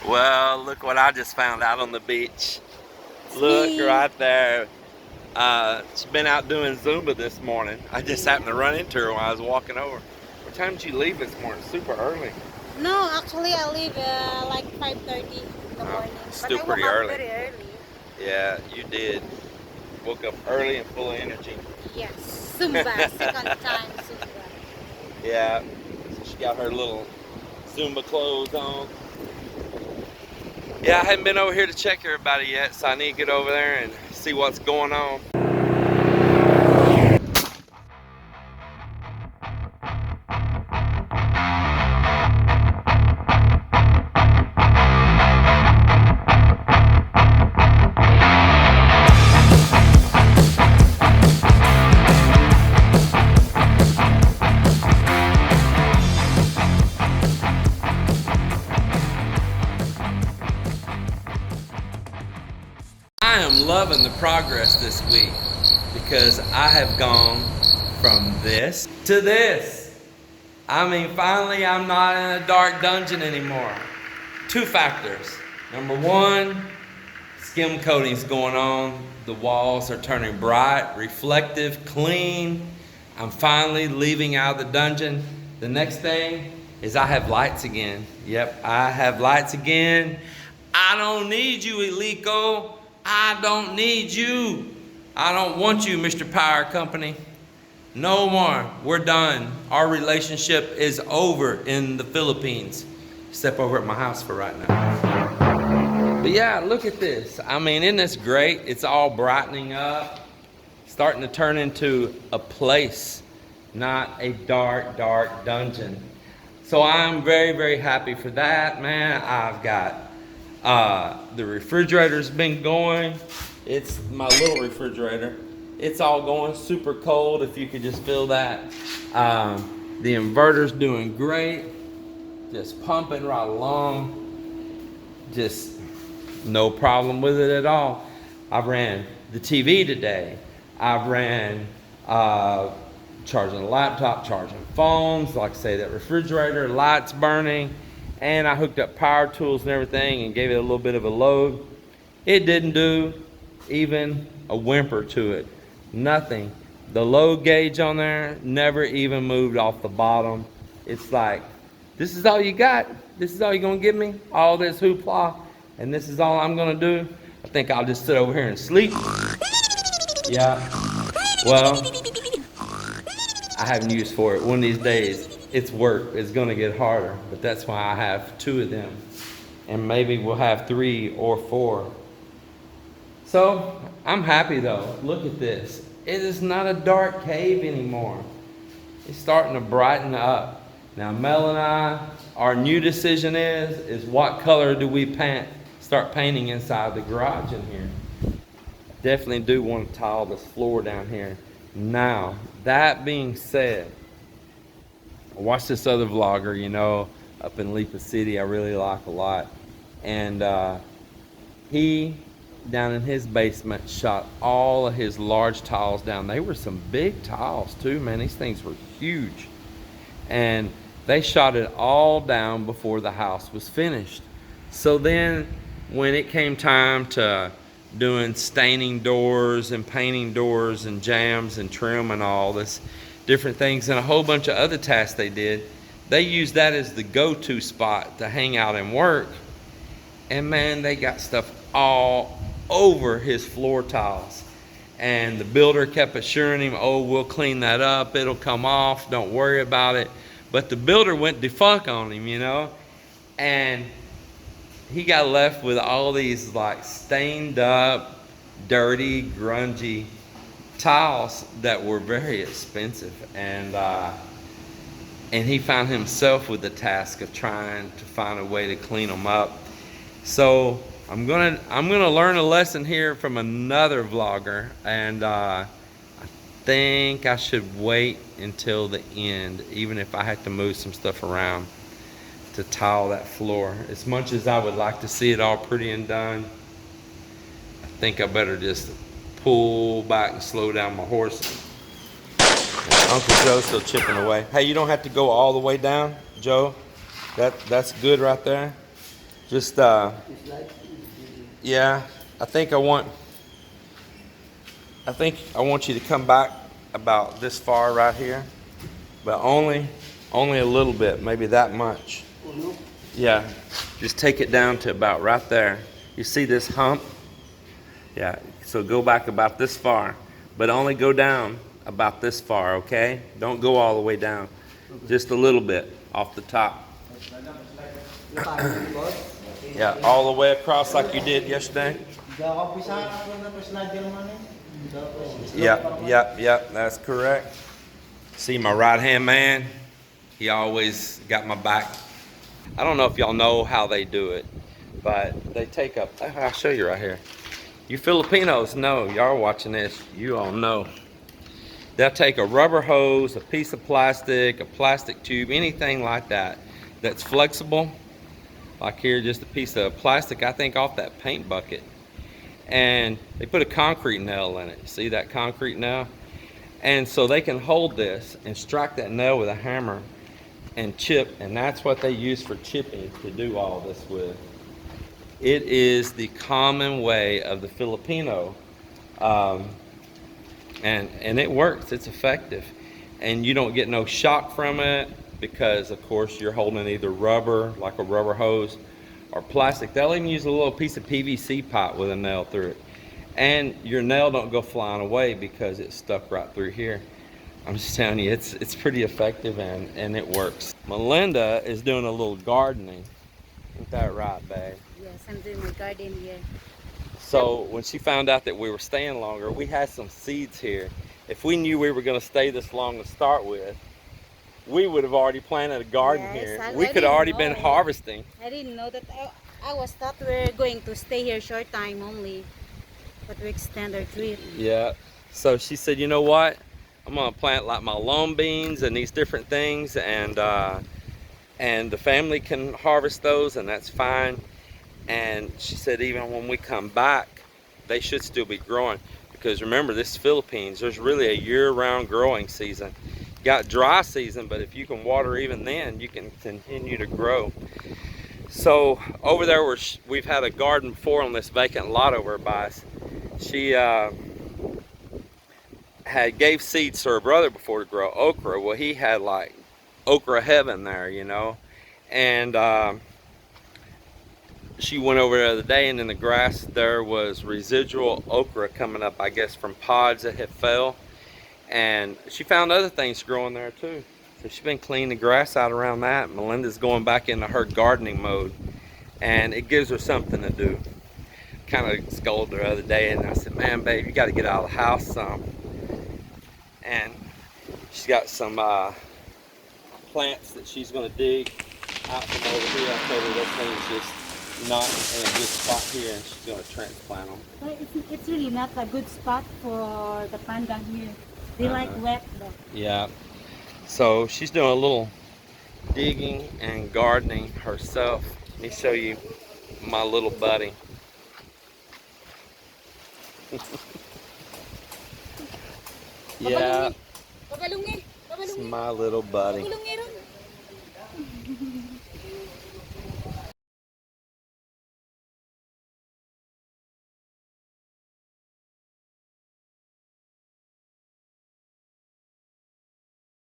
Well, look what I just found out on the beach. Look right there. She's been out doing Zumba this morning. I just happened to run into her when I was walking over. What time did you leave this morning? Super early. No, actually I leave like 5:30 in the morning. Still but pretty I woke early. up very early. Yeah, you did. Woke up early and full of energy. Yes, Zumba, second time Zumba. Yeah, so she got her little Zumba clothes on. Yeah, I haven't been over here to check everybody yet, so I need to get over there and see what's going on. I am loving the progress this week because I have gone from this to this. I mean, finally, I'm not in a dark dungeon anymore. Two factors. Number one, skim coating's going on. The walls are turning bright, reflective, clean. I'm finally leaving out of the dungeon. The next thing is I have lights again. Yep, I have lights again. I don't need you, Elico. I don't need you. I don't want you, Mr. Power Company. No more. We're done. Our relationship is over in the Philippines. Except over at my house for right now. But yeah, look at this. I mean, isn't this great? It's all brightening up. Starting to turn into a place, not a dark, dark dungeon. So I'm very, very happy for that, man. I've got the refrigerator's been going. It's my little refrigerator. It's all going super cold, if you could just feel that. The inverter's doing great. Just pumping right along. Just no problem with it at all. I ran the TV today. I ran charging a laptop, charging phones, like I say, that refrigerator, lights burning. And I hooked up power tools and everything and gave it a little bit of a load. It didn't do even a whimper to it. Nothing. The load gauge on there never even moved off the bottom. It's like, this is all you got? This is all you're gonna give me? All this hoopla, and this is all I'm gonna do? I think I'll just sit over here and sleep. Yeah, well, I have news for it. One of these days, it's work. It's gonna get harder, but that's why I have two of them. And maybe we'll have 3 or 4. So, I'm happy though. Look at this. It is not a dark cave anymore. It's starting to brighten up. Now, Mel and I, our new decision is what color do we start painting inside the garage in here? Definitely do want to tile this floor down here. Now, that being said, I watched this other vlogger, you know, up in Lipa City, I really like a lot. And he, down in his basement, shot all of his large tiles down. They were some big tiles too, man. These things were huge. And they shot it all down before the house was finished. So then when it came time to doing staining doors and painting doors and jambs and trim and all this different things and a whole bunch of other tasks they used that as the go-to spot to hang out and work. And man, they got stuff all over his floor tiles. And the builder kept assuring him, oh, we'll clean that up, it'll come off, don't worry about it. But the builder went defunct on him, you know, and he got left with all these like stained up, dirty, grungy tiles that were very expensive. And he found himself with the task of trying to find a way to clean them up. So I'm gonna learn a lesson here from another vlogger, and I think I should wait until the end, even if I have to move some stuff around to tile that floor. As much as I would like to see it all pretty and done, I think I better just pull back and slow down my horse. And Uncle Joe's still chipping away. Hey, you don't have to go all the way down, Joe. That's good right there. Just yeah, I think I want you to come back about this far right here, but only a little bit, maybe that much. Yeah, just take it down to about right there. You see this hump? Yeah, so go back about this far, but only go down about this far, okay? Don't go all the way down. Just a little bit off the top. Yeah, all the way across like you did yesterday. Yep, that's correct. See my right hand man? He always got my back. I don't know if y'all know how they do it, but they take up, I'll show you right here. You Filipinos know, y'all watching this, you all know. They'll take a rubber hose, a piece of plastic, a plastic tube, anything like that that's flexible. Like here, just a piece of plastic, I think off that paint bucket. And they put a concrete nail in it. See that concrete nail? And so they can hold this and strike that nail with a hammer and chip, and that's what they use for chipping to do all this with. It is the common way of the Filipino, and it works. It's effective, and you don't get no shock from it because, of course, you're holding either rubber, like a rubber hose, or plastic. They'll even use a little piece of PVC pipe with a nail through it, and your nail don't go flying away because it's stuck right through here. I'm just telling you, it's pretty effective, and it works. Melinda is doing a little gardening. Isn't that right, babe? Yes, I'm doing my garden here. So when she found out that we were staying longer, we had some seeds here. If we knew we were going to stay this long to start with, we would have already planted a garden here. We could have already been harvesting. I didn't know that. I was thought we were going to stay here short time only, but we extend our trip. Yeah. So she said, you know what? I'm going to plant like my lawn beans and these different things, and the family can harvest those, and that's fine. And she said even when we come back, they should still be growing, because remember, this is Philippines. There's really a year-round growing season. You got dry season, but if you can water even then, you can continue to grow. So over there, we've had a garden before on this vacant lot over by us. She gave seeds to her brother before to grow okra. Well, he had like okra heaven there, you know, and she went over there the other day, and in the grass there was residual okra coming up, I guess from pods that had fell, and she found other things growing there too. So she's been cleaning the grass out around that. Melinda's going back into her gardening mode, and it gives her something to do. Kind of scolded her the other day, and I said, man, babe, you got to get out of the house some. And she's got some plants that she's going to dig out from over here. I told her that thing's just not in a good spot here, and she's going to transplant them. But it's really not a good spot for the panda here. They like wet though. Yeah. So she's doing a little digging and gardening herself. Let me show you my little buddy. Yeah. It's my little buddy.